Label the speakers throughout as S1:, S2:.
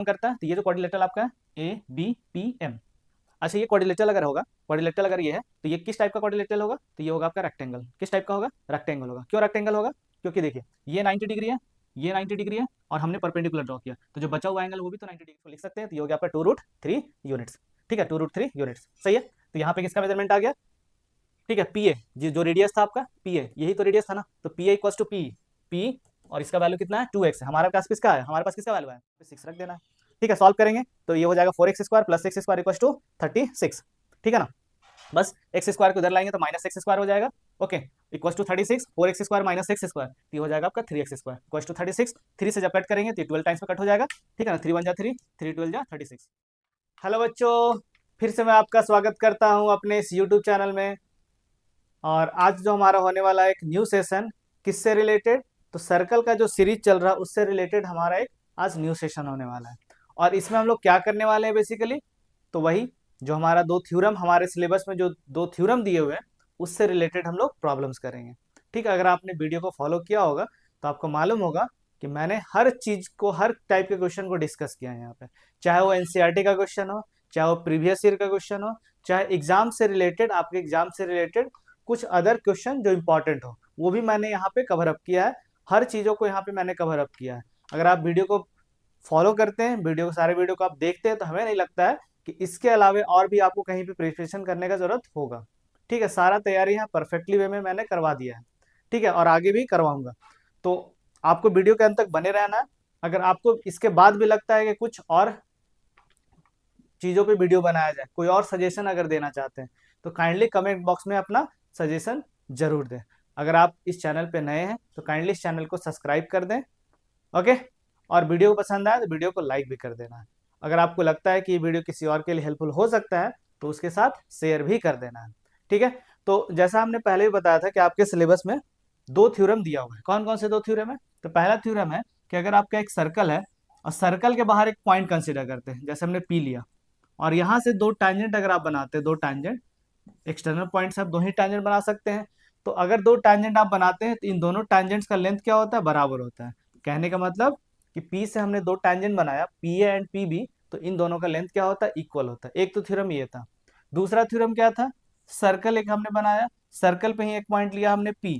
S1: करता है, तो ये जो क्वाड्रिलेटरल आपका है ABPM। अच्छा, ये क्वाड्रिलेटरल अगर होगा, क्वाड्रिलेटरल अगर ये है तो ये किस टाइप का क्वाड्रिलेटरल होगा, तो ये होगा आपका रेक्टेंगल। किस टाइप का होगा, रेक्टेंगल होगा। क्यों रेक्टेंगल होगा, क्योंकि देखिए ये 90 डिग्री है, ये 90 डिग्री है और हमने परपेंडिकुलर ड्रॉ किया, तो जो बचा हुआ एंगल वो भी तो 90 डिग्री को लिख सकते हैं, तो ये हो गया आपका 2√3 यूनिट्स। ठीक है, 2√3 यूनिट्स, सही है। तो यहाँ पे किसका मेजरमेंट आ गया, ठीक है, पी ए, जो रेडियस था आपका पी ए, यही तो रेडियस था ना, तो P A equal to P, और इसका वैल्यू कितना है 2x है। हमारे पास किसका है, हमारे पास किसका वैल्यू है 6 रख देना है। ठीक है, सॉल्व करेंगे तो ये हो जाएगा 4x² plus x² equal to 36। ठीक है ना, बस x² को इधर लाएंगे तो -x² हो जाएगा। Okay, equal to 36, 4x² minus x², ये हो जाएगा आपका 3x² इक्वल टू 36। 3 से जब कट करेंगे तो 12 टाइम्स में कट हो जाएगा। ठीक है ना, 3 1 जा 3, 3 12 जा 36। हेलो बच्चों, फिर से मैं आपका स्वागत करता हूं अपने इस यूट्यूब चैनल में। और आज जो हमारा होने वाला एक न्यू सेशन, किससे रिलेटेड, तो सर्कल का जो सीरीज चल रहा है उससे रिलेटेड हमारा एक आज न्यू सेशन होने वाला है। और इसमें हम लोग क्या करने वाले हैं बेसिकली, तो वही जो हमारा दो थ्योरम हमारे सिलेबस में जो दो थ्योरम दिए हुए हैं उससे रिलेटेड हम लोग प्रॉब्लम्स करेंगे। ठीक है, अगर आपने वीडियो को फॉलो किया होगा तो आपको मालूम होगा कि मैंने हर चीज को, हर टाइप के क्वेश्चन को डिस्कस किया है यहाँ पे, चाहे वो एनसीईआरटी का क्वेश्चन हो, चाहे वो प्रीवियस ईयर का क्वेश्चन हो, चाहे एग्जाम से रिलेटेड, आपके एग्जाम से रिलेटेड कुछ अदर क्वेश्चन जो इंपॉर्टेंट हो, वो भी मैंने यहाँ पे कवर अप किया है। हर चीजों को यहाँ पे मैंने कवर अप किया है। अगर आप वीडियो को फॉलो करते हैं, वीडियो को, सारे वीडियो को आप देखते हैं, तो हमें नहीं लगता है कि इसके अलावा और भी आपको कहीं पे प्रिपरेशन करने का जरूरत होगा। ठीक है, सारा तैयारी यहाँ परफेक्टली वे में मैंने करवा दिया है। ठीक है, और आगे भी करवाऊंगा। तो आपको वीडियो के अंत तक बने रहना है। अगर आपको इसके बाद भी लगता है कि कुछ और चीजों पे वीडियो बनाया जाए, कोई और सजेशन अगर देना चाहते हैं, तो काइंडली कमेंट बॉक्स में अपना सजेशन जरूर दें। अगर आप इस चैनल पे नए हैं तो काइंडली इस चैनल को सब्सक्राइब कर दें। ओके, और वीडियो को पसंद आए तो वीडियो को लाइक भी कर देना है। अगर आपको लगता है कि ये वीडियो किसी और के लिए हेल्पफुल हो सकता है तो उसके साथ शेयर भी कर देना है। ठीक है, तो जैसा हमने पहले भी बताया था कि आपके सिलेबस में दो थ्योरम दिया हुआ है। कौन कौन से दो थ्योरम है, तो पहला थ्योरम है कि अगर आपका एक सर्कल है और सर्कल के बाहर एक पॉइंट कंसिडर करते हैं, जैसे हमने पी लिया, और यहाँ से दो टैंजेंट अगर आप बनाते हैं, दो टैंजेंट एक्सटर्नल पॉइंट से आप दो ही टैंजेंट बना सकते हैं। तो अगर दो टैंजेंट आप बनाते हैं तो इन दोनों टैंजेंट्स का लेंथ क्या होता है, बराबर होता है। कहने का मतलब कि P से हमने दो टैंजेंट बनाया, PA एंड PB, तो इन दोनों का लेंथ क्या होता है, इक्वल होता है। एक तो थ्योरम ये था। दूसरा थ्योरम क्या था, सर्कल एक हमने बनाया, सर्कल पे ही एक पॉइंट लिया हमने P,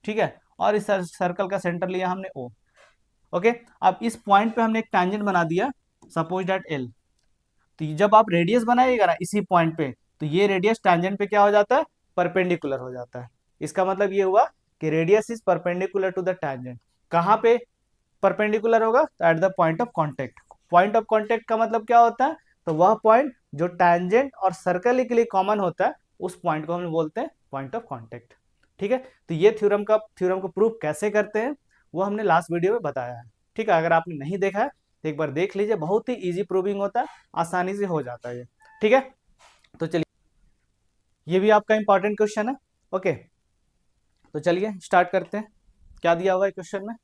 S1: ठीक है, और इस सर्कल का सेंटर लिया हमने O। ओके, अब इस पॉइंट पे हमने एक टैंजेंट बना दिया, सपोज दैट L। तो जब आप रेडियस बनाइएगा ना इसी पॉइंट पे, तो ये रेडियस टैंजेंट पे क्या हो जाता है, परपेंडिकुलर हो जाता है। इसका मतलब ये हुआ कि radius is perpendicular to the tangent. कहाँ पे परपेंडिकुलर होगा, तो at the point of contact. Point of contact का मतलब क्या होता है, तो वह पॉइंट जो टैंजेंट और सर्कल के लिए कॉमन होता है, उस पॉइंट को हम बोलते हैं पॉइंट ऑफ कांटेक्ट। ठीक है, तो ये थ्योरम को प्रूव कैसे करते हैं वो हमने लास्ट वीडियो में बताया है। ठीक है, अगर आपने नहीं देखा है तो एक बार देख लीजिए, बहुत ही इजी प्रूविंग होता है, आसानी से हो जाता है ये। ठीक है, तो चलिए, ये भी आपका इंपॉर्टेंट क्वेश्चन है। ओके, तो चलिए स्टार्ट करते हैं। क्या दिया हुआ है क्वेश्चन में,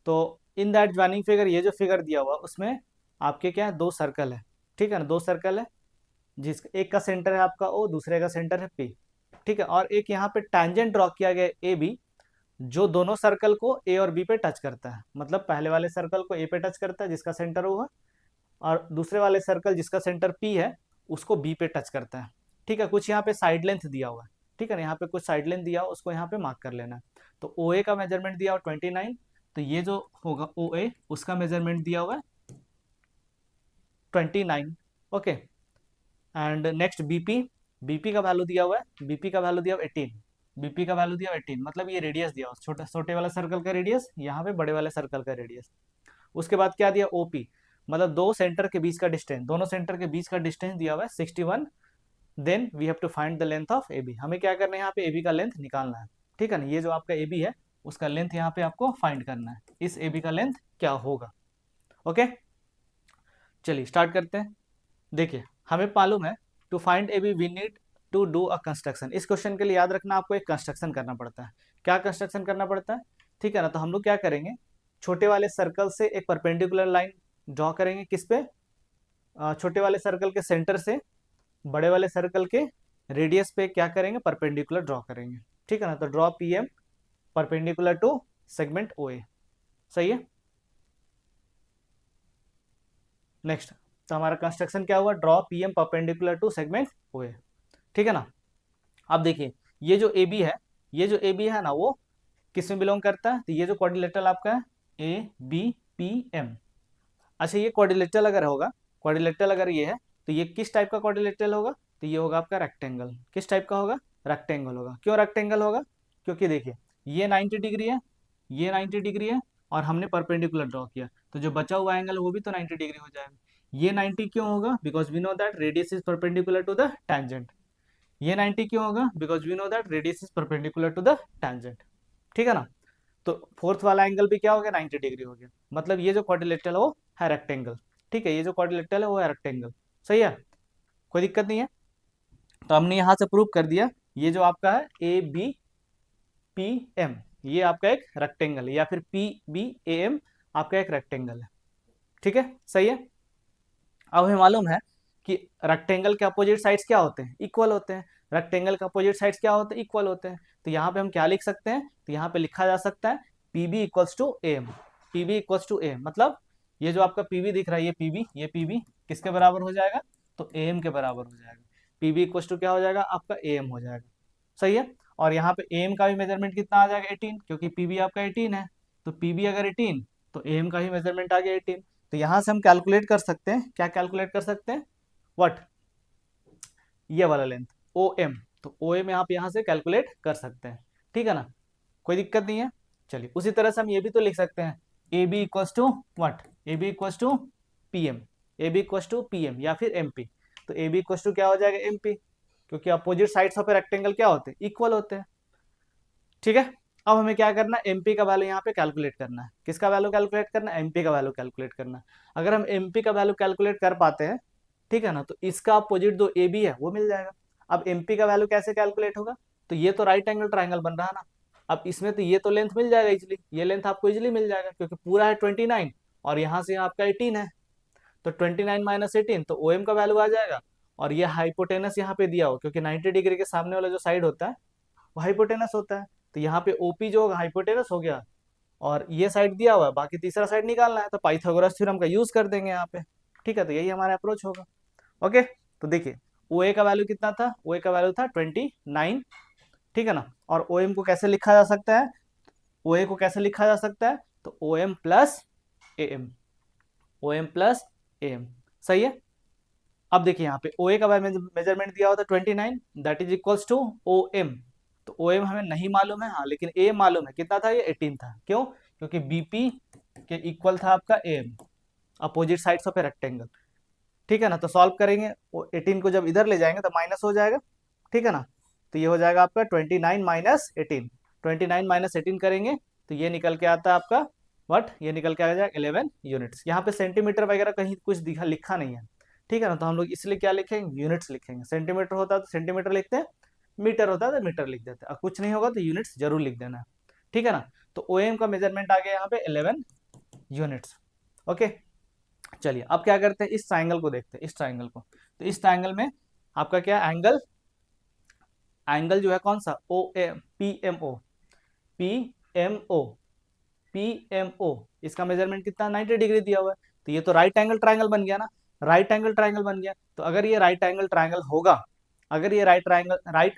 S1: तो इन दैट ज्वाइनिंग फिगर, ये जो फिगर दिया हुआ उसमें आपके क्या है, दो सर्कल है। ठीक है ना, दो सर्कल है, जिस एक का सेंटर है आपका O, दूसरे का सेंटर है P। ठीक है, और एक यहाँ पे टैंजेंट ड्रॉ किया गया AB, जो दोनों सर्कल को A और B पे टच करता है। मतलब पहले वाले सर्कल को A पे टच करता है जिसका सेंटर O है, और दूसरे वाले सर्कल जिसका सेंटर P है उसको B पे टच करता है। ठीक है, कुछ यहाँ पे साइड लेंथ दिया हुआ है। ठीक है ना, यहाँ पे कुछ साइड लेंथ दिया हुआ, उसको यहाँ पे मार्क कर लेना है। तो OA का मेजरमेंट दिया हुआ 29, तो ये जो होगा OA उसका मेजरमेंट दिया हुआ है 29। ओके, एंड नेक्स्ट बीपी का वैल्यू दिया हुआ है, बीपी का वैल्यू दिया हुआ 18, बीपी का वैल्यू दिया 18, मतलब ये रेडियस दिया हुआ, छोटा छोटे वाला सर्कल का रेडियस, यहाँ पे बड़े वाले सर्कल का रेडियस। उसके बाद क्या दिया, ओपी, मतलब दो सेंटर के बीच का डिस्टेंस, दोनों सेंटर के बीच का डिस्टेंस दिया हुआ है 61। Then we have to find the length of A B, हमें क्या करना है, यहाँ पे ए बी का लेंथ निकालना है। ठीक है ना, ये जो आपका ए बी है उसका लेंथ यहाँ पे आपको फाइंड करना है, इस ए बी का लेंथ क्या होगा। ओके, चलिए स्टार्ट करते हैं। देखिए, हमें मालूम है to find A B we need to do a construction. इस क्वेश्चन के लिए याद रखना, आपको एक कंस्ट्रक्शन करना पड़ता है। क्या कंस्ट्रक्शन करना पड़ता है, ठीक है ना, तो हम लोग क्या करेंगे, छोटे वाले सर्कल से एक परपेंडिकुलर लाइन ड्रॉ करेंगे, किस पे, छोटे वाले सर्कल के सेंटर से बड़े वाले सर्कल के रेडियस पे क्या करेंगे, परपेंडिकुलर ड्रॉ करेंगे। ठीक है ना, तो draw PM perpendicular to segment OA। सही है, नेक्स्ट, तो हमारा कंस्ट्रक्शन क्या हुआ, draw P M perpendicular to segment O A, ठीक है ना। अब देखिए ये जो ए बी है, ये जो ए बी है ना वो किस में बिलोंग करता है, तो ये जो क्वाड्रिलेटरल आपका है ए बी पी एम। अच्छा ये क्वाड्रिलेटरल अगर होगा, क्वाड्रिलेटरल अगर ये है तो ये किस टाइप का क्वाड्रिलेटरल होगा, तो ये होगा आपका रेक्टेंगल। किस टाइप का होगा, रेक्टेंगल होगा। क्यों रेक्टेंगल होगा, क्योंकि देखिए ये 90 डिग्री है, ये 90 डिग्री है और हमने परपेंडिकुलर ड्रॉ किया, तो जो बचा हुआ एंगल वो भी तो 90 डिग्री हो जाएगा। ये 90 क्यों होगा, because we know that radius is perpendicular to the tangent. ये 90 क्यों होगा, because we know that radius is perpendicular to the tangent, ठीक है ना। तो फोर्थ वाला एंगल भी क्या हो गया, 90 डिग्री हो गया। मतलब ये जो क्वाड्रिलेटरल है वो है रेक्टेंगल, ठीक है, ये जो क्वाड्रिलेटरल है वो है रेक्टेंगल, सही है, कोई दिक्कत नहीं है। तो हमने यहाँ से प्रूव कर दिया ये जो आपका है ए बी पी एम, ये आपका एक रेक्टेंगल है, या फिर पी बी ए एम आपका एक रेक्टेंगल है, ठीक है, सही है। अब हमें मालूम है कि रेक्टेंगल के अपोजिट साइड्स क्या होते हैं, इक्वल होते हैं। रेक्टेंगल के अपोजिट साइड्स क्या होते हैं, इक्वल होते हैं। तो यहाँ पे हम क्या लिख सकते हैं, तो यहाँ पे लिखा जा सकता है P B equals to A M. P B equals to A M मतलब ये जो आपका पी बी दिख रहा है, ये पी बी किसके बराबर हो जाएगा, तो ए एम के बराबर हो जाएगा। पी बी इक्वल्स टू क्या हो जाएगा, आपका ए एम हो जाएगा, सही है। और यहाँ पे ए एम का भी मेजरमेंट कितना आ जाएगा, 18, क्योंकि पी बी आपका 18 है। तो पी बी अगर 18 तो ए एम का भी मेजरमेंट आ गया 18। तो यहाँ से हम कैलकुलेट कर सकते हैं, क्या कैलकुलेट कर सकते हैं, व्हाट, ये वाला लेंथ ओ एम। तो ओ एम आप यहाँ से कैलकुलेट कर सकते हैं, ठीक है ना, कोई दिक्कत नहीं है। चलिए उसी तरह से हम ये भी तो लिख सकते हैं A B equals to what, A B equals to P M, A B equals to P M या फिर एम पी। तो ए बी इक्वल्स टू क्या हो जाएगा, एम पी, क्योंकि opposite sides of a rectangle क्या होते हैं, इक्वल होते हैं, ठीक है। अब हमें क्या करना है, एमपी का वैल्यू यहाँ पे कैलकुलेट करना है। किसका वैल्यू कैलकुलेट करना है, एमपी का वैल्यू कैलकुलेट करना है। अगर हम एमपी का वैल्यू कैलकुलेट कर पाते हैं, ठीक है ना, तो इसका अपोजिट जो ए बी है वो मिल जाएगा। अब एमपी का वैल्यू कैसे कैलकुलेट होगा, तो ये तो राइट एंगल ट्राइंगल बन रहा है ना। अब इसमें तो ये तो लेंथ मिल जाएगा इजिली, ये लेंथ आपको इजिली मिल जाएगा, क्योंकि पूरा है 29 और यहाँ से आपका 18 है। तो 29 माइनस 18 तो ओ एम का वैल्यू आ जाएगा। और ये हाइपोटेनस यहाँ पे दिया हो, क्योंकि 90 डिग्री के सामने वाला जो साइड होता है वो हाइपोटेनस होता है। तो यहाँ पे ओपी जो होगा हाइपोटेनस हो गया, और ये साइड दिया हुआ है, बाकी तीसरा साइड निकालना है, तो पाइथागोरस थ्योरम का यूज कर देंगे यहाँ पे, ठीक है। तो यही हमारा अप्रोच होगा, ओके। तो देखिए ओ ए का वैल्यू कितना था, ओ ए का वैल्यू था 29, ठीक है ना। और ओ एम को कैसे लिखा जा सकता है, ओ ए को कैसे लिखा जा सकता है, तो O M plus A M, O M plus A M, सही है। अब देखिए यहाँ पे ओ ए का मेजरमेंट दिया होता 29, that is equals to O M. तो ओ एम हमें नहीं मालूम है, हाँ, लेकिन ए मालूम है, कितना था, ये 18 था। क्यों, क्योंकि बीपी के इक्वल था आपका A M, opposite sides of a rectangle, ठीक है ना। तो सॉल्व करेंगे, 18 को जब इधर ले जाएंगे तो माइनस हो जाएगा, ठीक है ना। तो ये हो जाएगा आपका 29 माइनस 18, 29 माइनस 18 करेंगे तो ये निकल के आता है आपका वट, ये निकल के आ जाएगा 11 यूनिट्स। यहाँ पे सेंटीमीटर वगैरह कहीं कुछ दिखा लिखा नहीं है, ठीक है ना। तो हम लोग इसलिए क्या लिखेंगे, यूनिट्स लिखेंगे। सेंटीमीटर होता है तो सेंटीमीटर लिखते हैं, मीटर होता है तो मीटर लिख देते हैं, और कुछ नहीं होगा तो यूनिट्स जरूर लिख देना है, ठीक है ना। तो ओ एम का मेजरमेंट आ गया यहाँ पे 11 यूनिट्स, ओके। चलिए अब क्या करते हैं, इस ट्राइंगल को देखते हैं, इस ट्राइंगल को। तो इस ट्राइंगल में आपका क्या एंगल, एंगल जो है कौन सा, O M P M O, P M O, P M O, इसका मेजरमेंट कितना 90 डिग्री दिया हुआ है। तो ये तो राइट एंगल ट्राइंगल बन गया ना, राइट एंगल ट्राइंगल बन गया। तो अगर ये राइट एंगल ट्राइंगल होगा, अगर ये राइट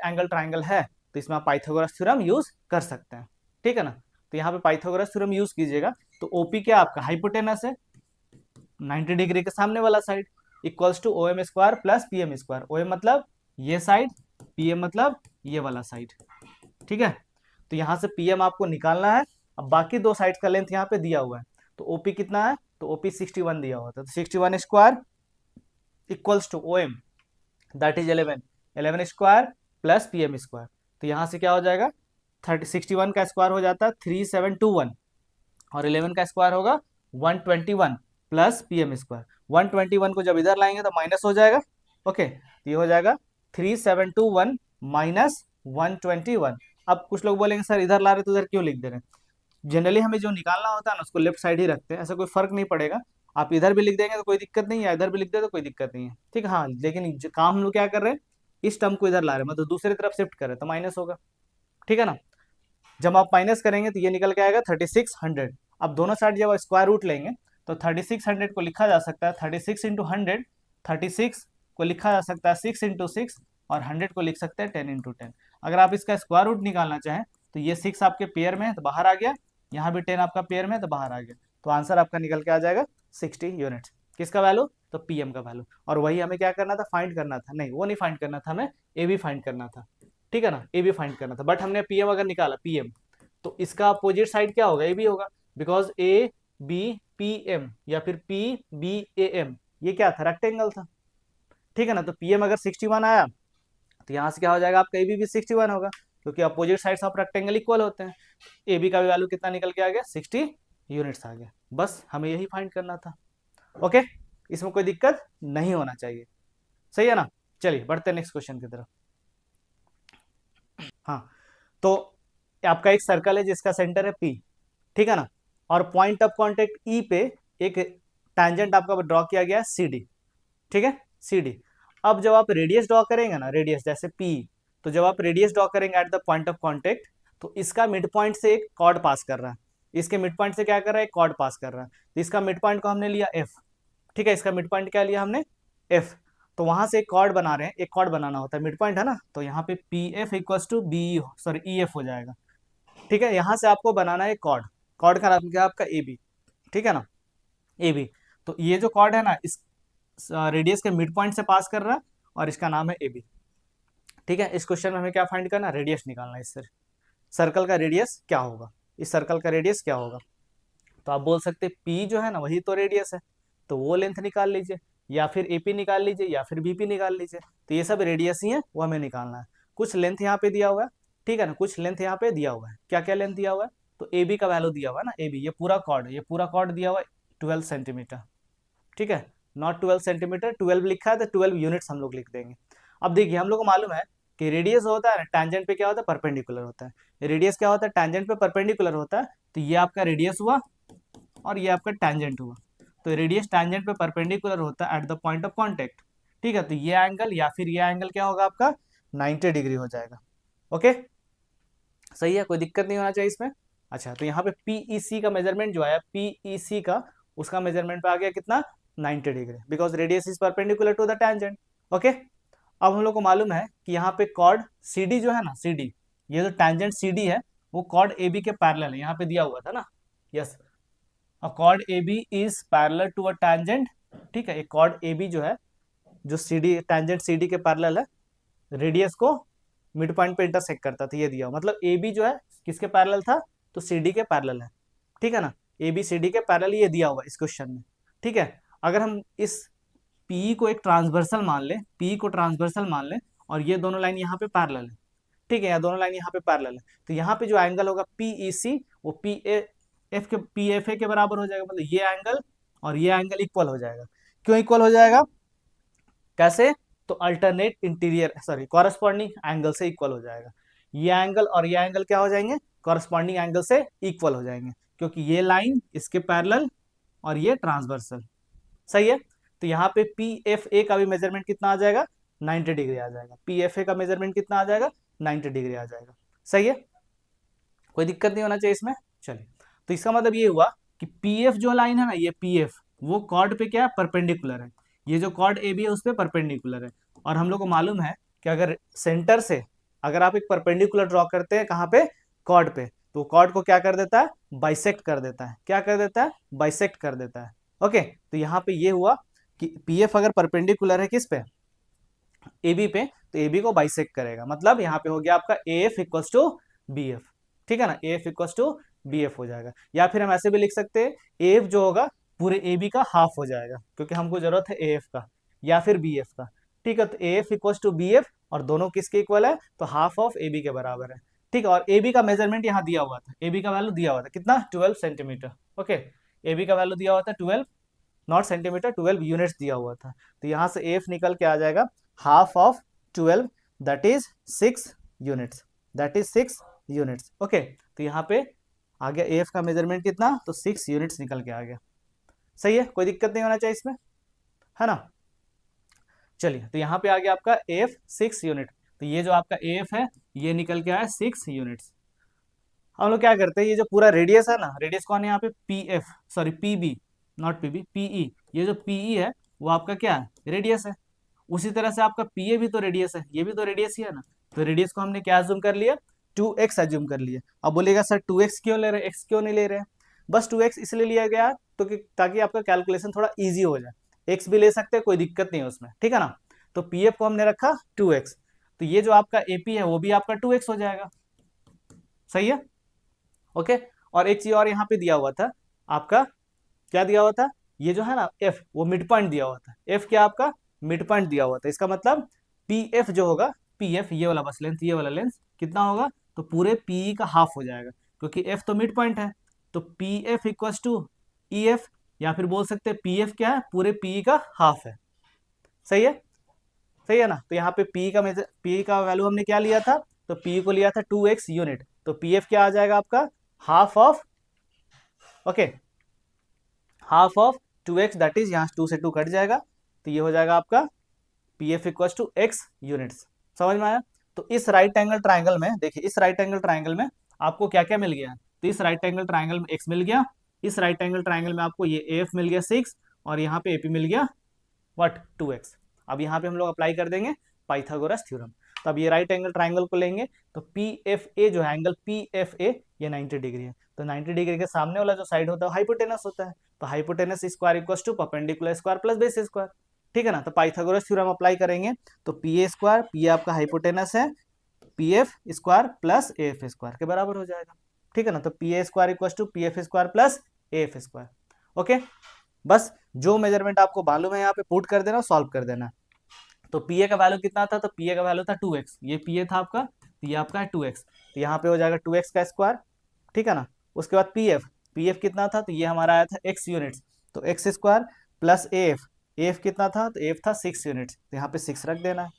S1: एंगल ट्राइंगल है, तो इसमें आप पाइथागोरस थ्योरम यूज कर सकते हैं, ठीक है ना। तो यहाँ पे पाइथागोरस थ्योरम यूज कीजिएगा। तो ओपी क्या आपका हाइपोटेनस है, 90 डिग्री के सामने वाला side, equals to O M square plus P M square. O M मतलब ये साइड, पी एम मतलब ये वाला साइड, ठीक है। तो यहाँ से पी एम आपको निकालना है। अब बाकी दो साइड का लेंथ यहाँ पे दिया हुआ है, तो ओपी कितना है, तो ओपी 61 दिया हुआ था, तो 61 square equals to O M that is 11, 11 square plus P M square. तो यहाँ से क्या हो जाएगा, 61 का स्क्वायर हो जाता है 3721, और 11 का स्क्वायर होगा 121 प्लस पी एम स्क्वायर। 121 को जब इधर लाएंगे तो माइनस हो जाएगा, ओके। तो ये हो जाएगा 3721 माइनस 121। अब कुछ लोग बोलेंगे सर इधर ला रहे तो इधर क्यों लिख दे रहे हैं। जनरली हमें जो निकालना होता है ना उसको लेफ्ट साइड ही रखते हैं, ऐसा कोई फर्क नहीं पड़ेगा। आप इधर भी लिख देंगे तो कोई दिक्कत नहीं है, इधर भी लिख दे तो कोई दिक्कत नहीं है, ठीक है। हाँ, लेकिन काम हम लोग क्या कर रहे हैं, इस टर्म को इधर ला रहे हैं, मतलब दूसरी तरफ शिफ्ट कर रहे हैं, तो माइनस होगा, ठीक है ना। जब आप माइनस करेंगे तो ये निकल के आएगा 3600। अब दोनों साइड जब स्क्वायर रूट लेंगे तो 3600 को लिखा जा सकता है 36 इंटू 100, 36 को लिखा जा सकता है 6 इंटू 6, और 100 को लिख सकते हैं 10 इंटू 10। अगर आप इसका स्क्वायर रूट निकालना चाहें तो ये 6 आपके पेयर में है तो बाहर आ गया, यहाँ भी 10 आपका पेयर में है तो बाहर आ गया, तो आंसर आपका निकल के आ जाएगा 60 यूनिट्स। किसका वैल्यू? तो पीएम का वैल्यू। और वही हमें क्या करना था? फाइंड करना था। नहीं, वो नहीं फाइंड करना था, हमें ए बी फाइंड करना था, ठीक है ना, ए बी फाइंड करना था। बट हमने पीएम अगर निकाला पीएम, तो इसका अपोजिट साइड क्या होगा? ए बी होगा, because A B P M या फिर पी बी ए एम ये क्या था? रेक्टेंगल था, ठीक है ना। तो पीएम अगर 61 आया तो यहाँ से क्या हो जाएगा? आपका ए बी भी 61 होगा, क्योंकि opposite sides of rectangle equal होते हैं। ए बी का भी वैल्यू कितना निकल के आ गया? 60 यूनिट्स आ गया। बस हमें यही फाइंड करना था। ओके, इसमें कोई दिक्कत नहीं होना चाहिए, सही है ना। चलिए बढ़ते हैं नेक्स्ट क्वेश्चन की तरफ। हाँ, तो आपका एक सर्कल है जिसका सेंटर है पी, ठीक है ना, और पॉइंट ऑफ कांटेक्ट ई पे एक टैंजेंट आपका ड्रॉ किया गया है सी डी, ठीक है, सी डी। अब जब आप रेडियस ड्रॉ करेंगे ना, रेडियस जैसे पी, तो जब आप रेडियस ड्रॉ करेंगे eight the point of contact, तो इसका मिड पॉइंट से एक कॉर्ड पास कर रहा है, इसके मिड पॉइंट से क्या कर रहा है? एक कॉर्ड पास कर रहा है। तो इसका मिड पॉइंट को हमने लिया एफ, ठीक है, इसका मिड पॉइंट क्या लिया हमने? एफ। तो वहां से एक कॉर्ड बना रहे हैं, एक कॉर्ड बनाना होता है, मिड पॉइंट है ना, तो यहाँ पे P F equals to B, sorry E F हो जाएगा, ठीक है। यहाँ से आपको बनाना है कॉर्ड, कॉर्ड का नाम क्या? आपका ए बी, ठीक है ना, ए बी। तो ये जो कॉर्ड है ना, इस रेडियस के मिड पॉइंट से पास कर रहा है, और इसका नाम है ए बी, ठीक है। इस क्वेश्चन में हमें क्या फाइंड करना? रेडियस निकालना है। इससे सर्कल का रेडियस क्या होगा? इस सर्कल का रेडियस क्या होगा? तो आप बोल सकते पी जो है ना, वही तो रेडियस है, तो वो लेंथ निकाल लीजिए, या फिर एपी निकाल लीजिए, या फिर बीपी निकाल लीजिए। तो ये सब रेडियस ही है, वो हमें निकालना है। कुछ लेंथ यहाँ पे दिया हुआ है, ठीक है ना, कुछ लेंथ यहाँ पे दिया हुआ है। क्या क्या लेंथ दिया हुआ है? तो ए बी का वैल्यू दिया हुआ है ना, ए बी, ये पूरा कॉर्ड, ये पूरा कॉर्ड दिया हुआ है 12 सेंटीमीटर, ठीक है, नॉट 12 सेंटीमीटर, 12 लिखा है तो 12 यूनिट्स हम लोग लिख देंगे। अब देखिए, हम लोग को मालूम है कि रेडियस होता है टैंजेंट पे क्या होता है? परपेंडिकुलर होता है। रेडियस क्या होता है? टैंजेंट पे परपेंडिकुलर होता है। तो ये आपका रेडियस हुआ, और ये आपका टैंजेंट हुआ। तो रेडियस टैंजेंट पे परपेंडिकुलर होता है eight the point of contact, ठीक है। तो ये एंगल या फिर ये एंगल क्या होगा? आपका 90 डिग्री हो जाएगा। ओके, सही है, कोई दिक्कत नहीं होना चाहिए इसमें। अच्छा, तो यहाँ पे पीईसी का मेजरमेंट जो आया, पीईसी का, उसका मेजरमेंट पे आ गया कितना? 90 degree, because radius is perpendicular to the tangent. Okay, अब हम लोग को मालूम है कि यहाँ पे कॉर्ड सीडी जो है ना, सीडी, ये जो टैंजेंट सीडी है वो कॉर्ड एबी के पैरेलल है, यहाँ पे दिया हुआ था ना। Yes, a chord A B is parallel to a tangent, ठीक है। एक कॉर्ड ए बी जो है, जो C D tangent C D के पैरेलल है, रेडियस को मिड पॉइंट पे इंटरसेक्ट करता था, ये दिया हुआ। मतलब ए बी जो है किसके पैरेलल था? तो सी डी के पैरेलल है, ठीक है ना, ए बी सी डी के पैरेलल, ये दिया हुआ इस क्वेश्चन में, ठीक है। अगर हम इस पी को एक ट्रांसवर्सल मान ले, पी को ट्रांसवर्सल मान ले, और ये दोनों लाइन यहाँ पे पैरेलल है, ठीक है, या दोनों लाइन यहाँ पे पैरेलल है, तो यहाँ पे जो एंगल होगा पीईसी, वो पी एफ के पी एफ ए के बराबर हो जाएगा। मतलब ये एंगल और ये एंगल इक्वल हो जाएगा। क्यों इक्वल हो जाएगा? कैसे? तो alternate interior, sorry, corresponding angle से इक्वल हो जाएगा। ये एंगल और ये एंगल क्या हो जाएंगे? कॉरस्पॉन्डिंग एंगल से इक्वल हो जाएंगे, क्योंकि ये लाइन इसके पैरेलल और ये ट्रांसवर्सल, सही है। तो यहाँ पे पी एफ ए का भी मेजरमेंट कितना आ जाएगा? 90 डिग्री आ जाएगा। पी एफ ए का मेजरमेंट कितना आ जाएगा? 90 डिग्री आ जाएगा, सही है, कोई दिक्कत नहीं होना चाहिए इसमें। चलिए, तो इसका मतलब ये हुआ कि पी एफ जो लाइन है ना, ये पी एफ, वो कॉर्ड पे क्या है? परपेंडिकुलर है। ये जो कॉर्ड ए बी है उस पर परपेंडिकुलर है। और हम लोग को मालूम है कि अगर सेंटर से अगर आप एक परपेंडिकुलर ड्रॉ करते हैं, कहाँ पे? कॉर्ड पे, तो कॉर्ड को क्या कर देता है? बाइसेक्ट कर देता है। क्या कर देता है? बाइसेक्ट कर देता है। ओके, तो यहाँ पे ये हुआ कि पी एफ अगर परपेंडिकुलर है किस पे? ए बी पे, तो ए बी को बाइसेक्ट करेगा। मतलब यहाँ पे हो गया आपका A F equals to B F, ठीक है ना, A F equals to B F हो जाएगा। या फिर हम ऐसे भी लिख सकते हैं, ए एफ जो होगा पूरे ए बी का हाफ हो जाएगा, क्योंकि हमको जरूरत है ए एफ का या फिर बी एफ का, ठीक है। तो A F equals to B F, और दोनों किसके इक्वल है? तो हाफ ऑफ ए बी के बराबर है, ठीक है। और ए बी का मेजरमेंट यहाँ दिया हुआ था, ए बी का वैल्यू दिया हुआ था कितना? 12 सेंटीमीटर। ओके, ए बी का वैल्यू दिया हुआ था 12, नॉट सेंटीमीटर, 12 यूनिट्स दिया हुआ था। तो यहाँ से एफ निकल के आ जाएगा half of 12, that is 6 units, that is 6 units. Okay, तो यहाँ पे आ गया एफ का मेजरमेंट कितना? तो 6 यूनिट्स निकल के आ गया, सही है, कोई दिक्कत नहीं होना चाहिए इसमें, है ना। चलिए, तो यहाँ पे आ गया आपका एफ 6 यूनिट। तो ये जो आपका एफ है ये निकल के आया 6 यूनिट्स। हम लोग क्या करते हैं, ये जो पूरा रेडियस है ना, रेडियस कौन है यहाँ पे? P F, sorry P B, not PB, PE, ये जो पीई है वो आपका क्या है, रेडियस है। उसी तरह से आपका पीए भी तो रेडियस है, ये भी तो रेडियस ही है ना। तो रेडियस को हमने क्या अज्यूम कर लिया, 2x अज्यूम कर लिया। अब बोलेगा सर 2x क्यों ले रहे हैं, x क्यों नहीं ले रहे हैं? बस 2x इसलिए लिया गया तो कि ताकि आपका कैलकुलेशन थोड़ा इजी हो जाए। x भी ले सकते हैं, कोई दिक्कत नहीं है उसमें, ठीक है ना। तो pf को हमने रखा 2x, तो ये जो आपका ap है वो भी आपका 2x हो जाएगा, सही है, ओके। और एक चीज और यहाँ पे दिया हुआ था आपका, क्या दिया हुआ था, ये जो है ना f, वो मिड पॉइंट दिया हुआ था। f क्या आपका मिड पॉइंट दिया हुआ था, इसका मतलब pf जो होगा, pf ये वाला बस लेंथ, ये वाला लेंथ कितना होगा, तो पूरे pe का हाफ हो जाएगा, क्योंकि f तो मिड पॉइंट है। तो pf इक्वल टू ef, या फिर बोल सकते हैं pf क्या है, पूरे pe का हाफ है, सही है, सही है ना। तो यहाँ पे p का वैल्यू हमने क्या लिया था, तो p को लिया था 2x यूनिट, तो pf क्या आ जाएगा आपका, half of, okay, half of 2x, that is यहाँ 2 से 2 कट जाएगा, तो ये हो जाएगा आपका P F equal to X units. समझ में आया। तो इस राइट एंगल ट्राइंगल में देखिए, इस राइट एंगल ट्राइंगल में आपको क्या क्या मिल गया, तो इस राइट एंगल ट्राइंगल में x मिल गया, इस राइट एंगल ट्राइंगल में आपको ये एफ मिल गया 6, और यहाँ पे एपी मिल गया व्हाट 2x। अब यहाँ पे हम लोग अप्लाई कर देंगे पाइथागोरस थ्योरम। तो अब ये राइट एंगल ट्राइंगल को लेंगे, तो पी एफ ए जो है, एंगल पी एफ ए ये 90 डिग्री है, तो 90 डिग्री के सामने वाला जो साइड होता है हाइपोटेनस होता है, तो hypotenuse square equal to perpendicular square plus base square, ठीक है ना। तो पाइथागोरस थ्योरम अप्लाई करेंगे, तो पी ए स्क्वायर, पी आपका हाइपोटेनस है, P F square plus A F square के बराबर हो जाएगा, ठीक है ना। तो P A square equal to P F square plus A F square, okay. बस जो मेजरमेंट आपको मालूम है यहाँ पे पुट कर देना, सॉल्व कर देना। तो पी ए का वैल्यू कितना था, तो पी ए का वैल्यू था 2x, ये पी ए था आपका, तो ये आपका है 2x, तो यहाँ पे हो जाएगा 2x का स्क्वायर, ठीक है ना। उसके बाद पी एफ कितना था, तो ये हमारा आया था x यूनिट्स, तो x square plus A F कितना था, तो एफ था 6 यूनिट्स, तो यहाँ पे 6 रख देना है,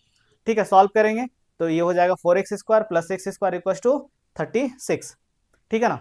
S1: ठीक है। सॉल्व करेंगे तो ये हो जाएगा 4x square plus X square equal to 36, ठीक है ना।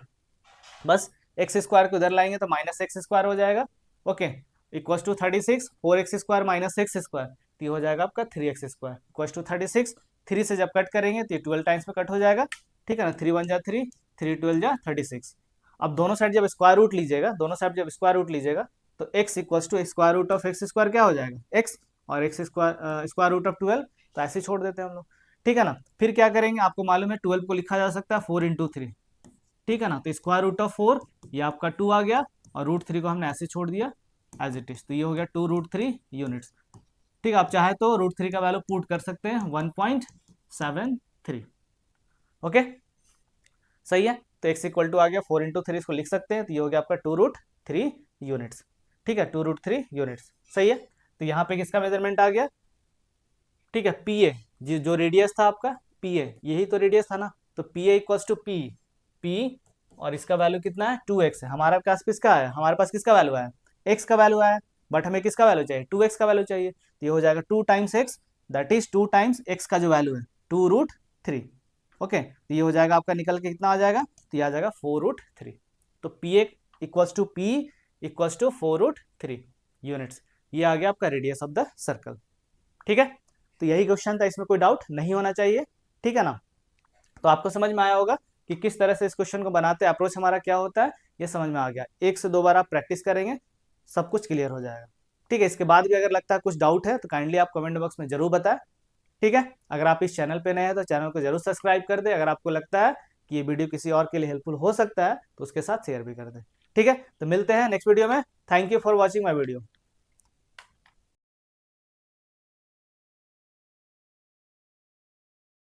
S1: बस एक्स स्क्वायर को उधर लाएंगे तो माइनस एक्स स्क्वायर हो जाएगा, okay, equal to 36, 4x square minus X square, तो ये हो जाएगा आपका 3x स्क्वायर इक्वल टू 36। 3 से जब कट करेंगे तो ये 12 टाइम्स में कट हो जाएगा, ठीक है ना। 3 1 जा 3, 3 12 जा 36। अब दोनों साइड जब स्क्वायर रूट लीजिएगा, दोनों साइड जब स्क्वायर रूट लीजिएगा, तो x equal to square root of X square क्या हो जाएगा, x, और X square square root of 12, तो ऐसे ही छोड़ देते हैं हम लोग, ठीक है ना। फिर क्या करेंगे, आपको मालूम है 12 को लिखा जा सकता है 4 इंटू 3, ठीक है ना। तो स्क्वायर रूट ऑफ 4 ये आपका 2 आ गया, और रूट 3 को हमने ऐसे छोड़ दिया एज इट इज, तो ये हो गया 2 रूट 3 यूनिट्स, ठीक है। आप चाहे तो रूट 3 का वैल्यू पुट कर सकते हैं 1.73, ओके, सही है। तो x इक्वल टू आ गया 4 इंटू 3, इसको लिख सकते हैं, तो ये हो गया आपका 2 रूट 3 यूनिट्स, ठीक है, 2 रूट 3 यूनिट्स, सही है। तो यहाँ पे किसका मेजरमेंट आ गया, ठीक है, पी ए, जो रेडियस था आपका पी ए, यही तो रेडियस था ना, तो P A equal to P, और इसका वैल्यू कितना है 2x है, हमारे पास किसका है, हमारे पास किसका वैल्यू है, x का वैल्यू है, बट हमें किसका वैल्यू चाहिए, 2x का वैल्यू चाहिए, तो ये हो जाएगा 2 times x, that is 2 times x का जो वैल्यू है 2 रूट 3, ओके। तो ये हो जाएगा आपका निकल के कितना आ जाएगा, तो ये आ जाएगा 4 रूट 3। तो P A equals to P equals to 4 root 3 units, ये आ गया आपका रेडियस ऑफ द सर्कल, ठीक है। तो यही क्वेश्चन था, इसमें कोई डाउट नहीं होना चाहिए, ठीक है ना। तो आपको समझ में आया होगा कि किस तरह से इस क्वेश्चन को बनाते हैं, अप्रोच हमारा क्या होता है, ये समझ में आ गया। 1 से 2 बार आप प्रैक्टिस करेंगे, सब कुछ क्लियर हो जाएगा, ठीक है। इसके बाद भी अगर लगता है कुछ डाउट है तो काइंडली आप कमेंट बॉक्स में जरूर बताएं, ठीक है। अगर आप इस चैनल पे नए हैं तो चैनल को जरूर सब्सक्राइब कर दें, अगर आपको लगता है कि ये वीडियो किसी और के लिए हेल्पफुल हो सकता है तो उसके साथ शेयर भी कर दें, ठीक है। तो मिलते हैं नेक्स्ट वीडियो में, thank you for watching my video.